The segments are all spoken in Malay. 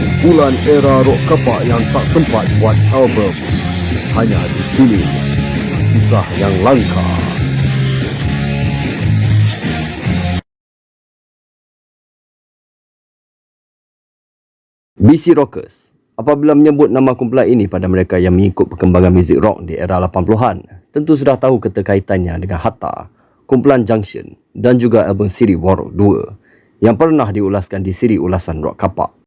kumpulan era rock kapak yang tak sempat buat album. Hanya di sini, kisah yang langka. BC Rockers. Apabila menyebut nama kumpulan ini pada mereka yang mengikut perkembangan muzik rock di era 80-an, tentu sudah tahu keterkaitannya dengan Hatta, kumpulan Junction dan juga album siri War 2 yang pernah diulaskan di siri ulasan rock kapak.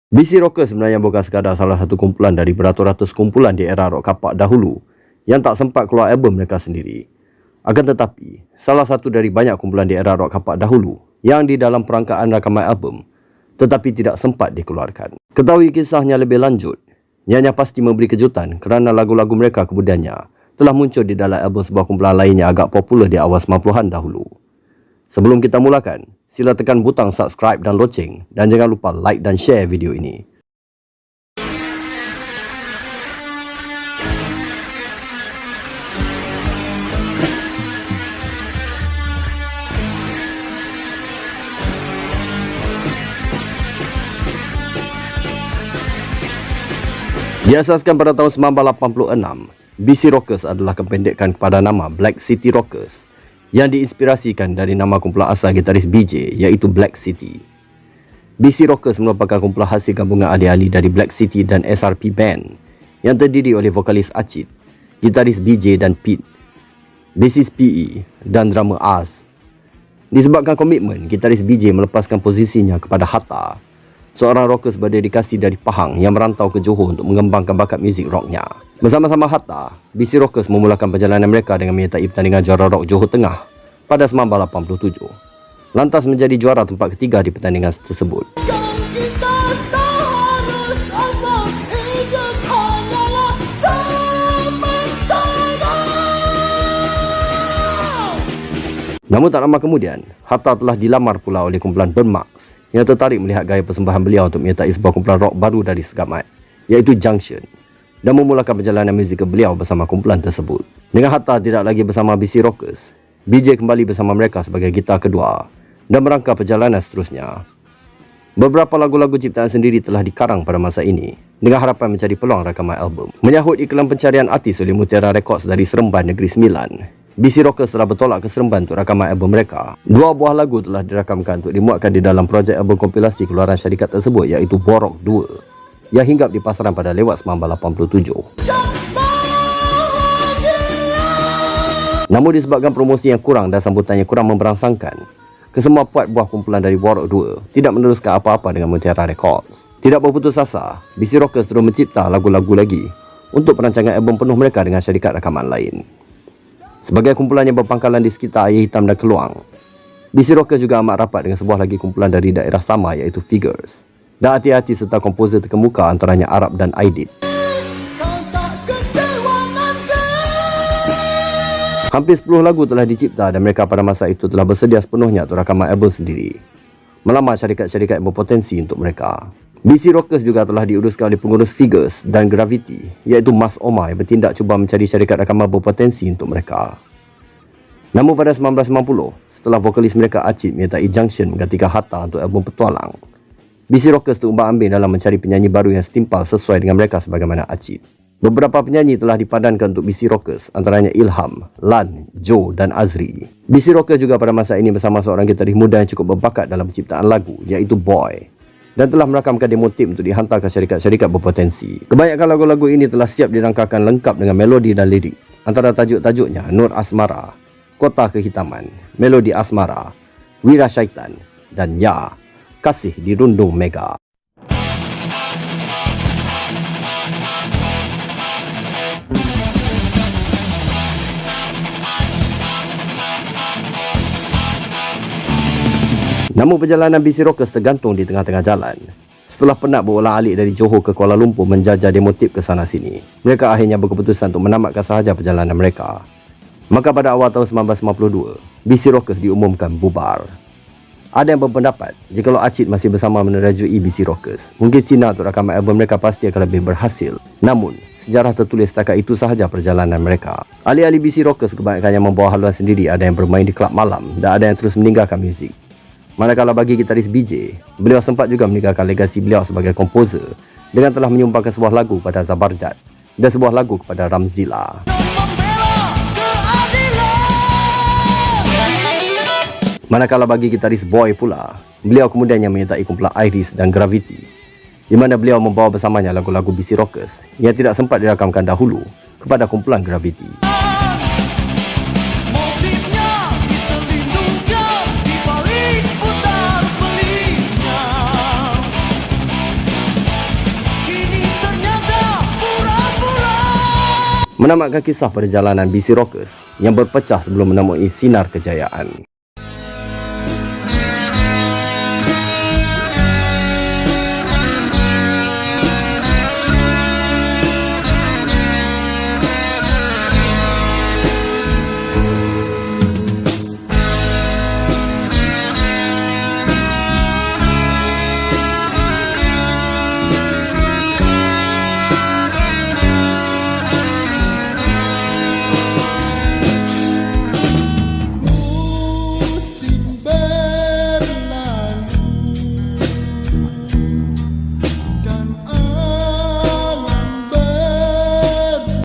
BC Rockers sebenarnya bukan sekadar salah satu kumpulan dari beratus-ratus kumpulan di era rock kapak dahulu yang tak sempat keluar album mereka sendiri. Akan tetapi, salah satu dari banyak kumpulan di era rock kapak dahulu yang di dalam perangkaan rakaman album tetapi tidak sempat dikeluarkan. Ketahui kisahnya lebih lanjut, ianya pasti memberi kejutan kerana lagu-lagu mereka kemudiannya telah muncul di dalam album sebuah kumpulan lain yang agak popular di awal 90-an dahulu. Sebelum kita mulakan, sila tekan butang subscribe dan loceng dan jangan lupa like dan share video ini. Diasaskan pada tahun 1986, BC Rockers adalah kependekan kepada nama Black City Rockers yang diinspirasikan dari nama kumpulan asal gitaris BJ iaitu Black City. BC Rockers merupakan kumpulan hasil gabungan ahli-ahli dari Black City dan SRP Band yang terdiri oleh vokalis Acid, gitaris BJ dan Pete, bassist PE dan drummer Az. Disebabkan komitmen, gitaris BJ melepaskan posisinya kepada Hatta, seorang rockers berdedikasi dari Pahang yang merantau ke Johor untuk mengembangkan bakat muzik rocknya. Bersama-sama Hatta, BC Rockers memulakan perjalanan mereka dengan menyertai pertandingan juara rock Johor Tengah pada 1987. Lantas menjadi juara tempat ketiga di pertandingan tersebut. Namun tak lama kemudian, Hatta telah dilamar pula oleh kumpulan Burn Marks yang tertarik melihat gaya persembahan beliau untuk menyertai sebuah kumpulan rock baru dari Segamat, iaitu Junction, dan memulakan perjalanan muzik beliau bersama kumpulan tersebut. Dengan Hatta tidak lagi bersama BC Rockers, BJ kembali bersama mereka sebagai gitar kedua dan merangkap perjalanan seterusnya. Beberapa lagu-lagu ciptaan sendiri telah dikarang pada masa ini dengan harapan mencari peluang rakaman album. Menyahut iklan pencarian artis oleh Mutiara Records dari Seremban Negeri Sembilan, BC Rockers telah bertolak ke Seremban untuk rakaman album mereka. Dua buah lagu telah dirakamkan untuk dimuatkan di dalam projek album kompilasi keluaran syarikat tersebut iaitu Borok 2 yang hinggap di pasaran pada lewat 1987. Namun disebabkan promosi yang kurang dan sambutannya kurang memberangsangkan, kesemua puat buah kumpulan dari Borok 2 tidak meneruskan apa-apa dengan Mutiara Records. Tidak berputus asa, BC Rockers terus mencipta lagu-lagu lagi untuk perancangan album penuh mereka dengan syarikat rakaman lain. Sebagai kumpulan yang berpangkalan di sekitar air hitam dan Keluang, BC Rockers juga amat rapat dengan sebuah lagi kumpulan dari daerah sama iaitu Figures dan hati-hati serta komposer terkemuka antaranya Arab dan Aidit. Hampir 10 lagu telah dicipta dan mereka pada masa itu telah bersedia sepenuhnya untuk rakaman album sendiri, melamar syarikat-syarikat yang berpotensi untuk mereka. BC Rockers juga telah diuruskan oleh pengurus Figures dan Gravity iaitu Mas Omar yang bertindak cuba mencari syarikat rakaman berpotensi untuk mereka. Namun pada 1990, setelah vokalis mereka Acid menyertai Junction menggantikan Hatta untuk album Petualang, BC Rockers terumbang-ambing dalam mencari penyanyi baru yang setimpal sesuai dengan mereka sebagaimana Acid. Beberapa penyanyi telah dipadankan untuk BC Rockers, antaranya Ilham, Lan, Joe dan Azri. BC Rockers juga pada masa ini bersama seorang gitaris muda yang cukup berbakat dalam penciptaan lagu iaitu Boy, dan telah merakamkan demo tape untuk dihantar ke syarikat-syarikat berpotensi. Kebanyakan lagu-lagu ini telah siap dirangkakan lengkap dengan melodi dan lirik. Antara tajuk-tajuknya Nur Asmara, Kota Kehitaman, Melodi Asmara, Wira Syaitan, dan Ya, Kasih Dirundung Mega. Namun perjalanan BC Rockers tergantung di tengah-tengah jalan. Setelah penat berulang-alik dari Johor ke Kuala Lumpur menjajah demo tip ke sana sini, mereka akhirnya berkeputusan untuk menamatkan sahaja perjalanan mereka. Maka pada awal tahun 1992, BC Rockers diumumkan bubar. Ada yang berpendapat, jikalau Acid masih bersama menerajui BC Rockers, mungkin sinar untuk rakaman album mereka pasti akan lebih berhasil. Namun, sejarah tertulis setakat itu sahaja perjalanan mereka. Ahli-ahli BC Rockers kebanyakannya membawa haluan sendiri, ada yang bermain di kelab malam dan ada yang terus meninggalkan muzik. Manakala bagi gitaris BJ, beliau sempat juga meninggalkan legasi beliau sebagai komposer dengan telah menyumbangkan sebuah lagu kepada Zabarjat dan sebuah lagu kepada Ramzila. Manakala bagi gitaris Boy pula, beliau kemudiannya menyertai kumpulan Iris dan Gravity, di mana beliau membawa bersamanya lagu-lagu BC Rockers yang tidak sempat dirakamkan dahulu kepada kumpulan Gravity. Menamatkan kisah perjalanan BC Rockers yang berpecah sebelum menemui sinar kejayaan.